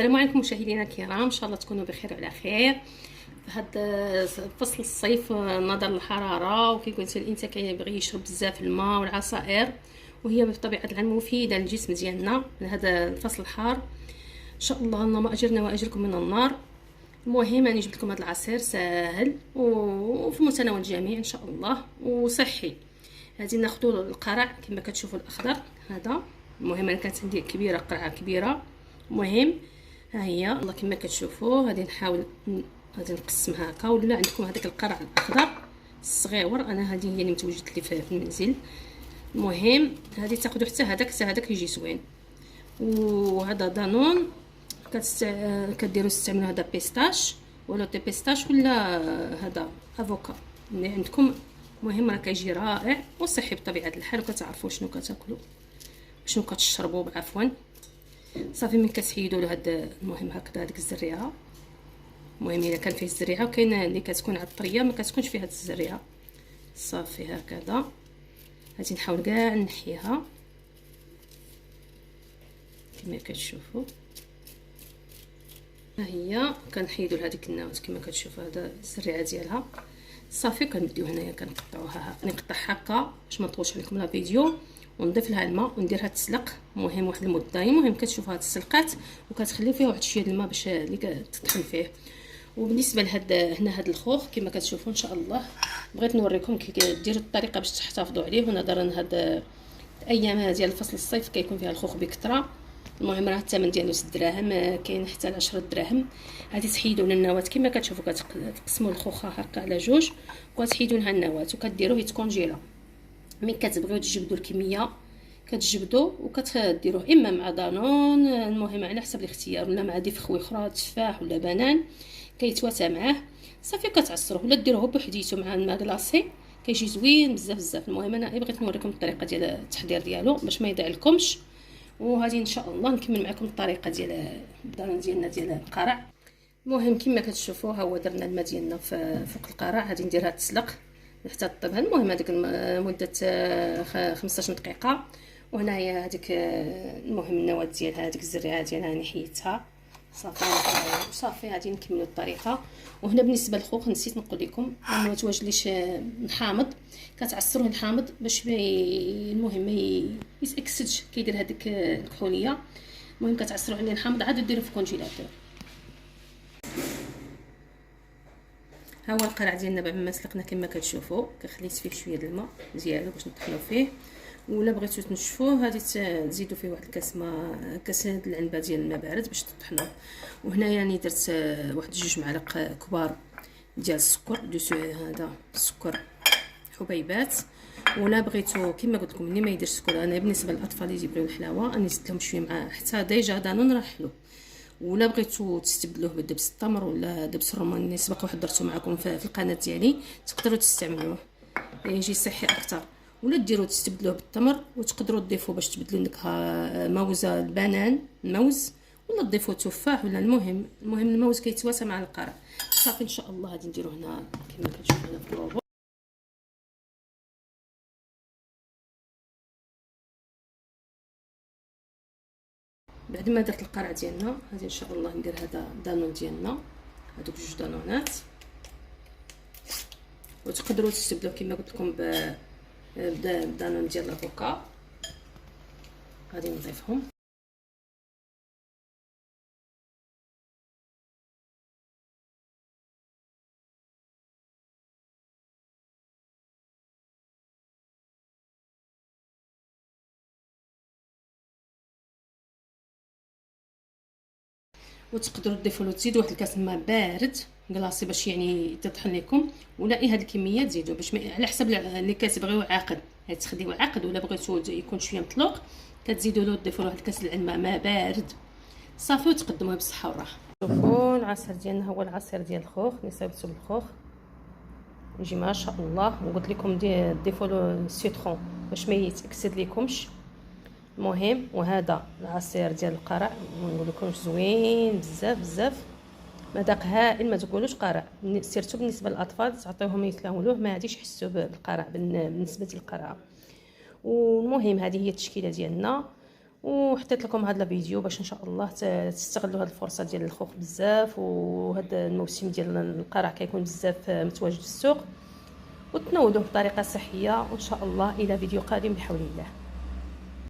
السلام عليكم مشاهدينا الكرام، ان شاء الله تكونوا بخير وعلى خير. هذا فصل الصيف نظرا للحراره، وكي قلت الانسان كيبغي يشرب بزاف الماء والعصائر، وهي بطبيعه الحال مفيده للجسم ديالنا هذا الفصل الحار. ان شاء الله اللهم اجرنا واجركم من النار. المهم راني جبت لكم هذا العصير ساهل وفي متناول الجميع ان شاء الله وصحي. غادي ناخذوا القرع كما كتشوفوا الاخضر هذا. المهم انا كانت عندي كبيره، قرعه كبيره. المهم ها هي والله كما كتشوفوا. غادي نحاول غادي نقسمها هكا، ولا عندكم هذاك القرع الاخضر الصغيور، انا هذه هي اللي متوجدت لي في المنزل. المهم غادي تاخذوا حتى هذاك يجي زوين. وهذا دانون كديروا تستعملوا هذا بيستاش ولا تي بيستاش ولا هذا افوكا اللي عندكم. المهم راه كيجي رائع وصحي بطبيعه الحال، وكتعرفوا شنو كتاكلوا شنو كتشربوا عفوا. صافي من كتحيدوا له هذا المهم هكذا هذيك الزريعه. المهم الا كان فيه الزريعه، وكاينه اللي كتكون عاد طريه ما كتكونش فيها الزريعه. صافي هكذا غادي نحاول كاع نحيها كما كتشوفوا. ها هي كنحيدوا لهذيك النواه كما كتشوفوا هذا الزريعه ديالها. صافي كنبديو هنايا كنقطعوها نقطعها هكا باش ما نطولش عليكم لا فيديو، ونضيف لها الماء ونديرها تسلق. المهم واحد المده، المهم كتشوفوها تسلقات وكتخلي فيها واحد شويه الماء باش اللي كتطحن فيه. وبالنسبه هنا هذا الخوخ كما كتشوفوا ان شاء الله بغيت نوريكم كيف ديروا الطريقه باش تحتفظوا عليه، ونظرا هاد الايام ديال فصل الصيف كيكون فيها الخوخ بكثره. المهم راه الثمن ديالو 6 دراهم، كاين حتى ل 10 دراهم. غادي تحيدوا لنا النواه كما كتشوفوا، كتقسموا الخوخه هكا على جوج وكتحيدوا لها النواه وكديروه يتكونجيلا. ملي كتبغيو تجبدوا الكميه كتجبدوا وكتديروه اما مع دانون، المهم على حسب الاختيار، ولا مع ديف خوي اخرى تفاح ولا بنان كيتواتى معاه. صافي كتعصروه ولا ديروه بوحديتو مع الماء كلاصي كيجي زوين بزاف بزاف. المهم انا بغيت نوريكم الطريقه ديال التحضير ديالو باش ما يضيع لكمش، وغادي ان شاء الله نكمل معكم الطريقه ديال الدانون ديالنا ديال القرع. المهم كما كتشوفوا ها هو درنا الماء ديالنا فوق القرع، غادي نديرها تسلق حتى طيب. المهم هذيك مده 15 دقيقه. وهنايا هذيك المهم النواه ديالها هذيك الزريعه ديالها انا حيدتها صافي. وصافي غادي نكملوا الطريقه. وهنا بالنسبه للخوخ نسيت نقول لكم ما تواجدليش الحامض، كتعصروه الحامض باش المهم ما يتاكسدش كيدير هذيك الكحوليه. المهم كتعصروا عليه الحامض عاد ديروه في الكونجيلاتور. ها هو القرع ديالنا بعد ما سلقنا كما كتشوفوا، كخليت فيه شويه د الماء ديالو باش نطحنوا فيه. ولا بغيتو تنشفوه غادي تزيدوا فيه واحد كاس العنبه ديال الماء بارد باش تطحنوه. وهنايا راني درت واحد 2 معالق كبار ديال السكر هذا السكر حبيبات. ولا بغيتو كما قلت لكم اللي ما يديرش السكر، انا بالنسبه للاطفال اللي يبغيو الحلاوه انا زدت لهم شويه مع حتى ديجا دانون راه حلو. ولا بغيتو تستبدلوه بالدبس التمر ولا دبس الرمان اللي سبق واحد درتو معكم في القناه ديالي تقدروا تستعملوه، يجي صحي اكثر. ولا ديروا تستبدلوه بالتمر، وتقدروا تضيفوا باش تبدلوا النكهه موزه البنان الموز، ولا تضيفوا تفاح ولا المهم الموز كيتواسى مع القرع. صافي ان شاء الله غادي نديرو هنا كما كتشوفوا هنا في الروبو. بعد ما درت القرع ديالنا غادي ان شاء الله ندير هذا دانون ديالنا، هذوك 2 دانونات. وتقدروا تستبدلوا كما قلت لكم بدانون ديال الافوكا. غادي نضيفهم. وتقدروا تضيفوا له تزيدوا واحد الكاس الماء بارد كلاصي باش يعني تطحن لكم، ولا هاد الكميه تزيدوا باش على حسب اللي كتبغيو عاقد تخليوه عاقد، ولا بغيتو يكون شويه مطلوق كتزيدوا له تضيفوا له واحد الكاس الماء بارد. صافي وتقدموه بالصحه والراحه. شوفوا العصير ديالنا هو العصير ديال الخوخ اللي صايبتو بالخوخ يجي ما شاء الله. وقلت لكم ضيفوا له السيترون باش ما يتاكسد لكمش. المهم وهذا العصير ديال القرع نقول لكم زوين بزاف بزاف، مذاق هائل ما تقولوش قرع. سيرتو بالنسبه للاطفال تعطيوهم يتناولوه ما غاديش يحسوا بالقرع بالنسبه للقرعه. والمهم هذه هي التشكيله ديالنا. وحطيت لكم هذا الفيديو باش ان شاء الله تستغلوا هذه الفرصه ديال الخوخ بزاف، وهذا الموسم ديال القرع كيكون بزاف متواجد في السوق، وتناولوه بطريقه صحيه. وان شاء الله الى فيديو قادم بحول الله.